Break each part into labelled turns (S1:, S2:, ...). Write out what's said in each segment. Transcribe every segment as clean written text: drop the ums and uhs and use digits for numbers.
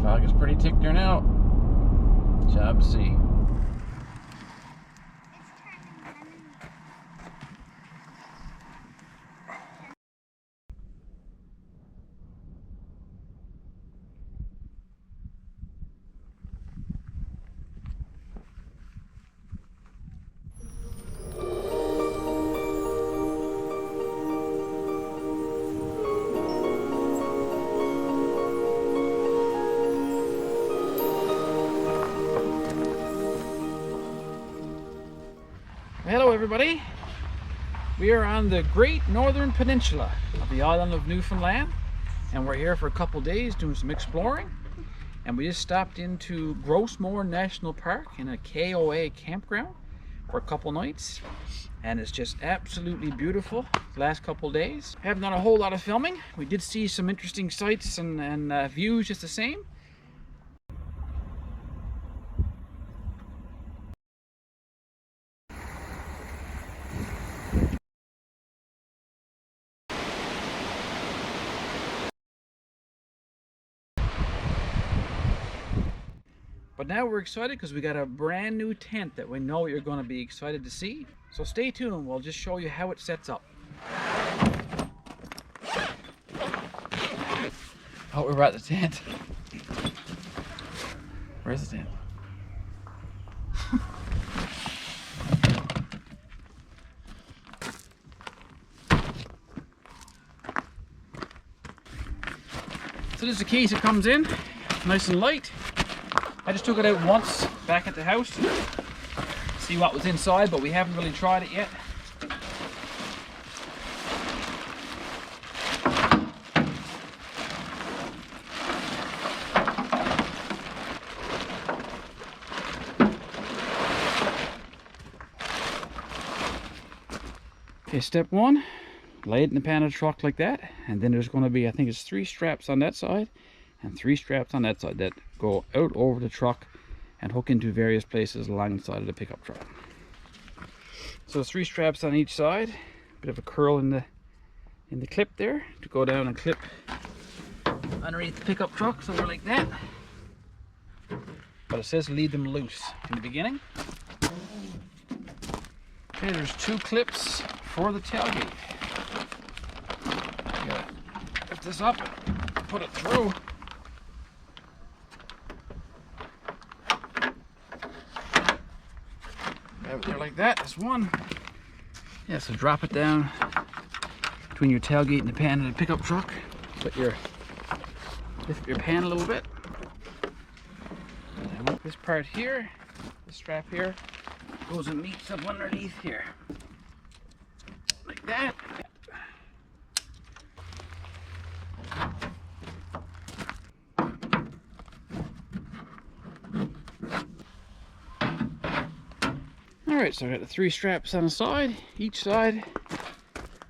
S1: Fog is pretty thick there now. Job to see. Hello everybody, we are on the Great Northern Peninsula of the island of Newfoundland, and we're here for a couple days doing some exploring, and we just stopped into Grossmoor National Park in a KOA campground for a couple nights, and it's just absolutely beautiful the last couple days. I haven't done a whole lot of filming. We did see some interesting sights and views just the same. But now we're excited because we got a brand new tent that we know you're going to be excited to see. So stay tuned, we'll just show you how it sets up. Oh, we're at the tent. Where's the tent? So this is the case it comes in, nice and light. I just took it out once back at the house to see what was inside, but we haven't really tried it yet. Okay, step one, lay it in the pan of the truck like that, and then there's going to be, I think it's 3 straps on that side and 3 straps on that side that go out over the truck and hook into various places along the side of the pickup truck. So there's 3 straps on each side, bit of a curl in the clip there to go down and clip underneath the pickup truck, somewhere like that. But it says leave them loose in the beginning. Okay, there's 2 clips for the tailgate. You gotta lift this up and put it through. Have it there like that. There's one. Yeah, so drop it down between your tailgate and the pan of the pickup truck. Lift your pan a little bit. And this part here, the strap here, goes and meets up underneath here. Like that. Alright, so I got the 3 straps on the side, each side,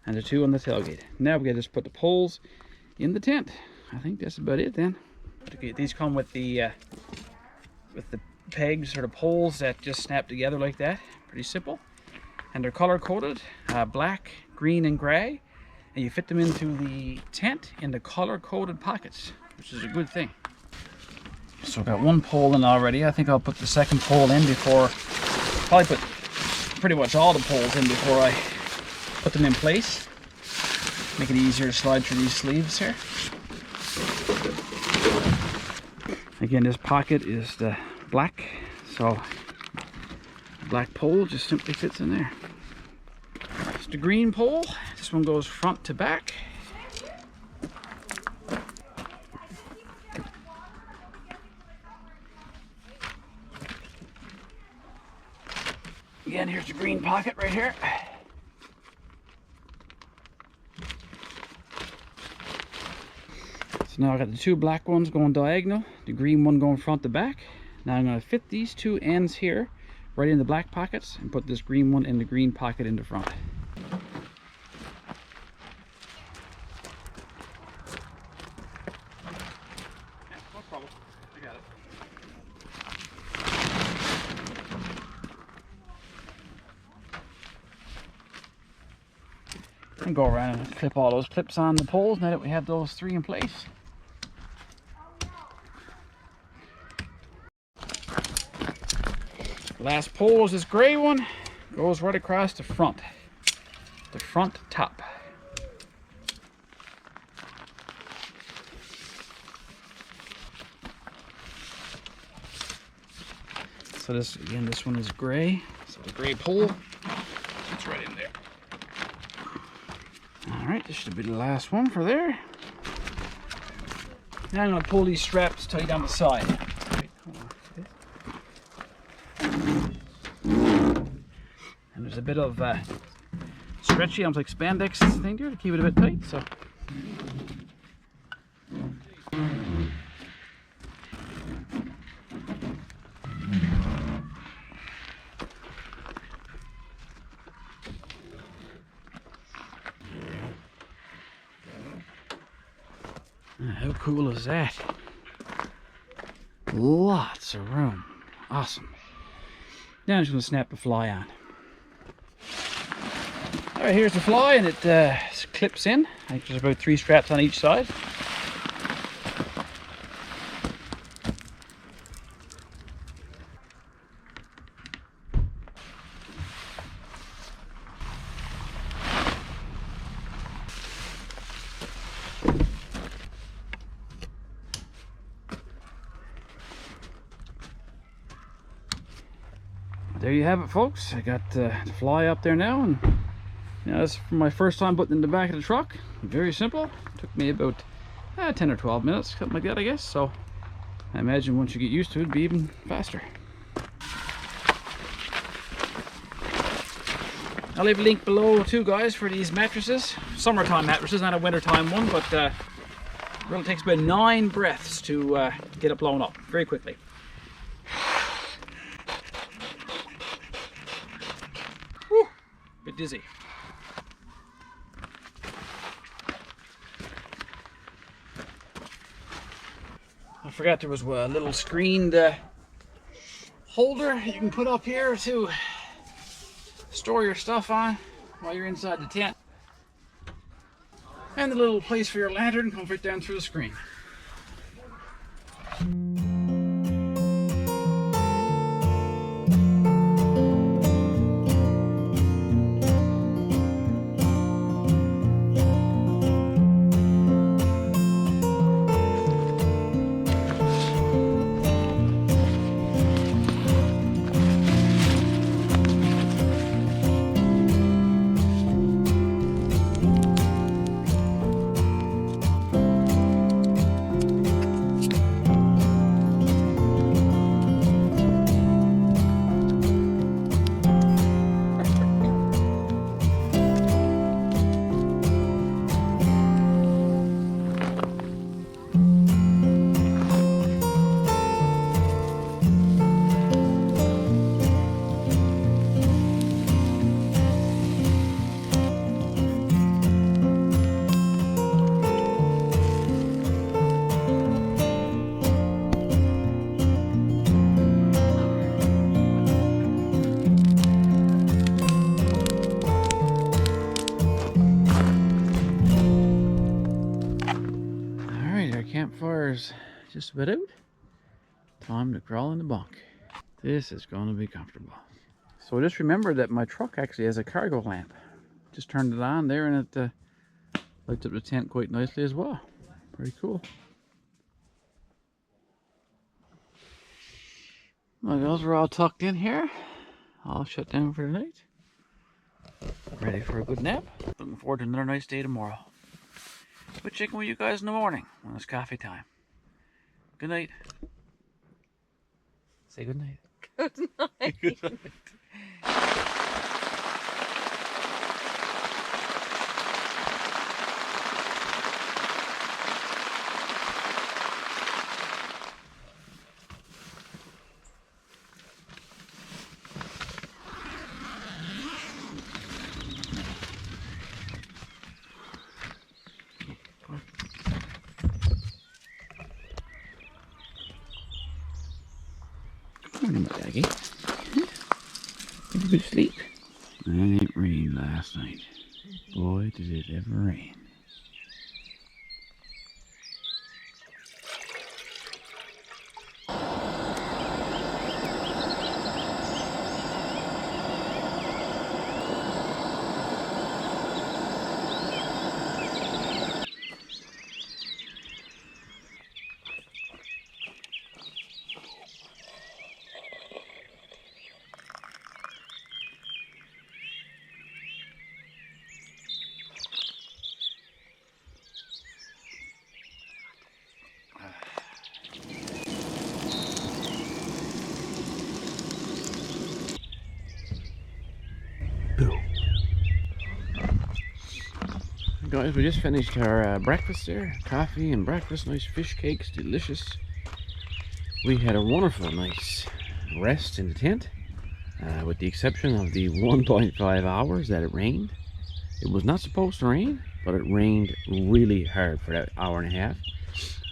S1: and the 2 on the tailgate. Now we gotta just put the poles in the tent. I think that's about it then. Okay, these come with the pegs or the poles that just snap together like that. Pretty simple. And they're color coded, black, green, and gray. And you fit them into the tent in the color coded pockets, which is a good thing. So I've got 1 pole in already. I think I'll put the 2nd pole in before, probably put pretty much all the poles in before I put them in place. Make it easier to slide through these sleeves here. Again, this pocket is the black, so the black pole just simply fits in there. It's the green pole. This one goes front to back. Again, here's the green pocket right here. So now I got the 2 black ones going diagonal, the green one going front to back. Now I'm going to fit these 2 ends here right in the black pockets and put this green one in the green pocket in the front. No problem, I got it. And go around and clip all those clips on the poles now that we have those 3 in place. Last pole is this gray one. Goes right across the front top. So this, again, this one is gray. So the gray pole, it's right in there. All right, this should be the last one for there. Now I'm going to pull these straps tight down the side. And there's a bit of stretchy, almost like spandex thing there to keep it a bit tight. So. How cool is that? Lots of room. Awesome. Now I'm just going to snap the fly on. Alright, here's the fly, and it clips in. I think there's about 3 straps on each side. There you have it, folks. I got the fly up there now, and you know, this is my first time putting it in the back of the truck. Very simple. Took me about 10 or 12 minutes, something like that, I guess. So I imagine once you get used to it, it'd be even faster. I'll leave a link below too, guys, for these mattresses. Summertime mattresses, not a wintertime one, but it really takes about 9 breaths to get it blown up very quickly. Whew, bit dizzy. I forgot there was a little screened holder you can put up here to store your stuff on while you're inside the tent. And the little place for your lantern comes right down through the screen. Campfire's just about out. Time to crawl in the bunk. This is going to be comfortable. So I just remembered that my truck actually has a cargo lamp. Just turned it on there, and it lights up the tent quite nicely as well. Pretty cool. My girls are all tucked in here. All shut down for the night. Ready for a good nap. Looking forward to another nice day tomorrow. But checking with you guys in the morning when it's coffee time. Good night. Say good night.
S2: Good night.
S1: Good night. Morning, my doggy. Did you go to sleep? It ain't rained last night. Boy, did it ever rain.
S2: guys, we just finished our breakfast there. Coffee and breakfast, nice fish cakes, delicious. We had a wonderful, nice rest in the tent, with the exception of the 1.5 hours that it rained. It was not supposed to rain, but it rained really hard for that hour and a half.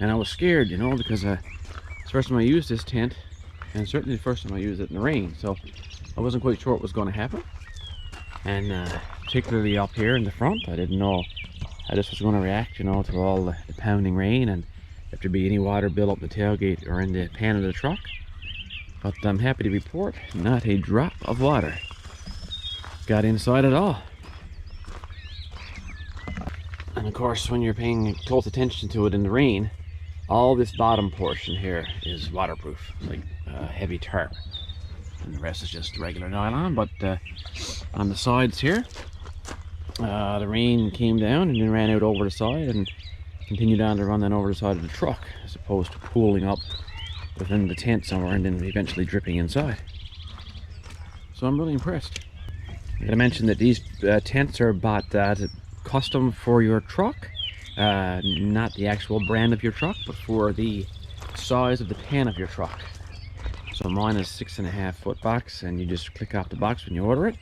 S2: And I was scared, you know, because it's the first time I used this tent, and certainly the first time I used it in the rain. So I wasn't quite sure what was going to happen. And particularly up here in the front, I didn't know how this was going to react, you know, to all the pounding rain, and if there'd be any water built up the tailgate or in the pan of the truck. But I'm happy to report, not a drop of water got inside at all. And of course, when you're paying close attention to it in the rain, all this bottom portion here is waterproof, like heavy tarp, and the rest is just regular nylon. But on the sides here, the rain came down and then ran out over the side and continued on to run then over the side of the truck, as opposed to pooling up within the tent somewhere and then eventually dripping inside. So I'm really impressed. I'm going to mention that these tents are bought custom for your truck, not the actual brand of your truck, but for the size of the pan of your truck. So mine is 6.5 foot box, and you just click off the box when you order it.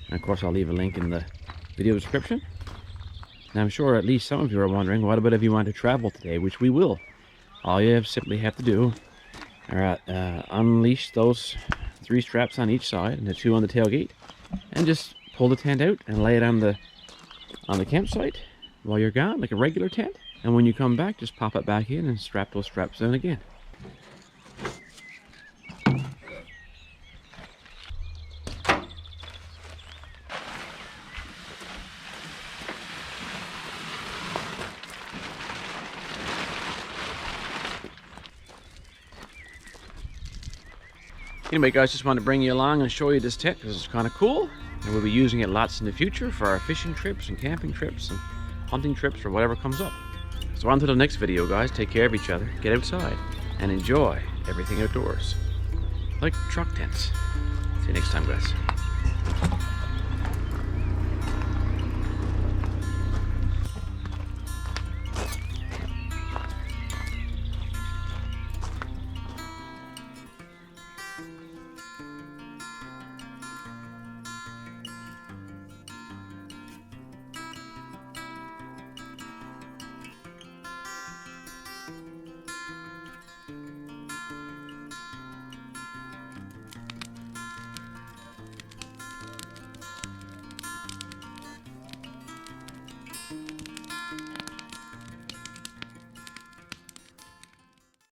S2: And of course I'll leave a link in the video description. Now I'm sure at least some of you are wondering, what about if you want to travel today, which we will. All you simply have to do are unleash those 3 straps on each side and the 2 on the tailgate, and just pull the tent out and lay it on the campsite while you're gone, like a regular tent. And when you come back, just pop it back in and strap those straps down again. Anyway guys, just wanted to bring you along and show you this tent because it's kind of cool, and we'll be using it lots in the future for our fishing trips and camping trips and hunting trips or whatever comes up. So on to the next video guys. Take care of each other, get outside, and enjoy everything outdoors, like truck tents. See you next time guys.